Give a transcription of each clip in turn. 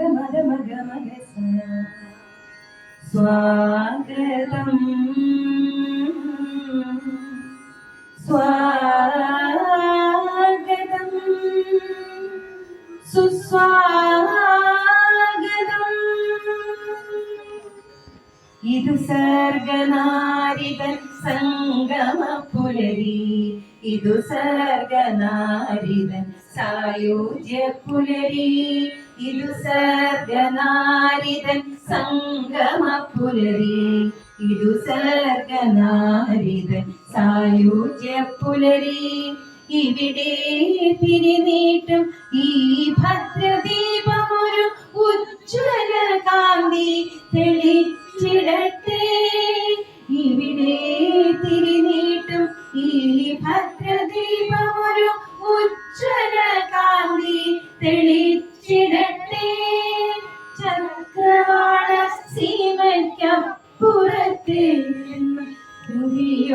മഗ മഗ മഗ സ്വാഗതം സ്വാഗതം സുസ്വാഗതം. ഇതു സർഗനാരിതൻ സംഗമപുലരി, ഇതു സർഗനാരിതൻ സായുജ്യപുലരി, ഇതു സർഗനാരിതൻ സംഗമപുലരി, ഇതു സർഗനാരിതൻ സായുജ്യപുലരി. ഇവിടെ തിരിനീട്ടും ഈ ഭദ്രദീപമൊരു ഉജ്ജ്വല കാന്തി തെളിച്ചിടട്ടെ. ഇവിടെ തിരിനീട്ടും ഈ ഭദ്രദീപമൊരു ഉജ്ജ്വല കാന്തി തെളിച്ചിടട്ടെ. ചക്രവാള സീമയ്ക്കപ്പുറത്തെ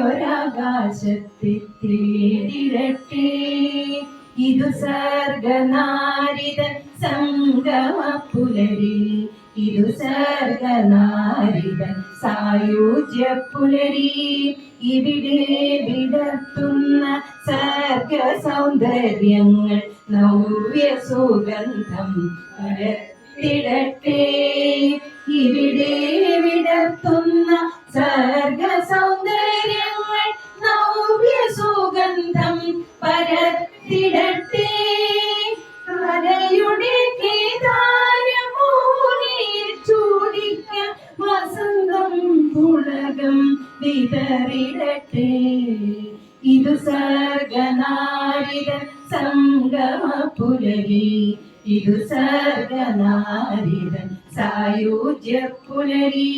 ഒരാകാശത്തെ തേടിടട്ടെ. ഇതു സർഗനാരിതൻ സംഗമപുലരി, ഇതു സർഗനാരിതൻ സായുജ്യപുലരി. ഇവിടെ വിടർത്തുന്ന സർഗ സൗന്ദര്യങ്ങൾ നവ്യ സുഗന്ധം പരത്തിടട്ടെ. ഇവിടെ വിടർത്തുന്ന സർഗ സൗന്ദര്യങ്ങൾ നവ്യ സുഗന്ധം പരത്തിടട്ടെ. കരയുടെ കേദാരമൂനിൽ ചൂടിക്കാൻ വസന്തം പുളകം വിതറിടട്ടെ. ഇതു സർഗനാരിതൻ സംഗമപുലരി, ഇതു സർഗനാരിതൻ സായുജ്യപുലരി.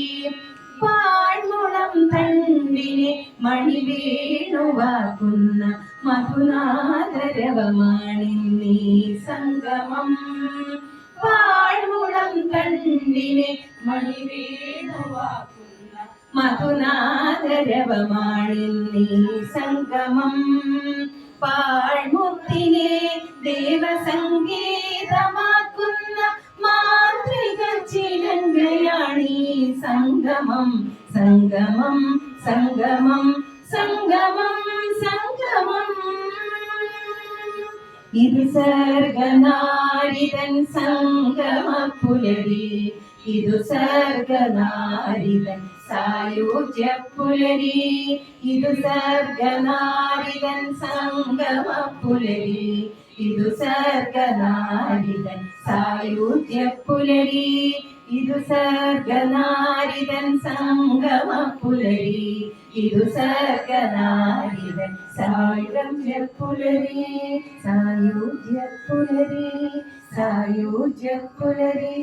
പാഴ്മുളം തണ്ടിനെ മണിവേണുവാക്കുന്ന മധുനാദരവമാണിന്നീ സംഗമം. പാഴ്മുളം തണ്ടിനെ മണിവേണുവാക്കുന്ന മധുനാദരവമാണിന്നീ സംഗമം. പാഴ്മുത്തിനെ ദേവസംഗീതമാക്കുന്ന മാന്ത്രിക ചിലങ്കയാണീ സംഗമം. സംഗമം സംഗമം സംഗമം സംഗമം. ഇതു സർഗനാരിതൻ സംഗമപുലരി, ഇതു സർഗനാരിതൻ സായുജ്യപുലരി, ഇതു സർഗനാരിതൻ സംഗമപുലരി, ഇതു സർഗനാരിതൻ സായുജ്യപുലരി, ഇതു സർഗനാരിതൻ സംഗമപുലരി, ഇതു സർഗനാരിതൻ സായുജ്യപുലരി. സായുജ്യപുലരി സായുജ്യപുലരി.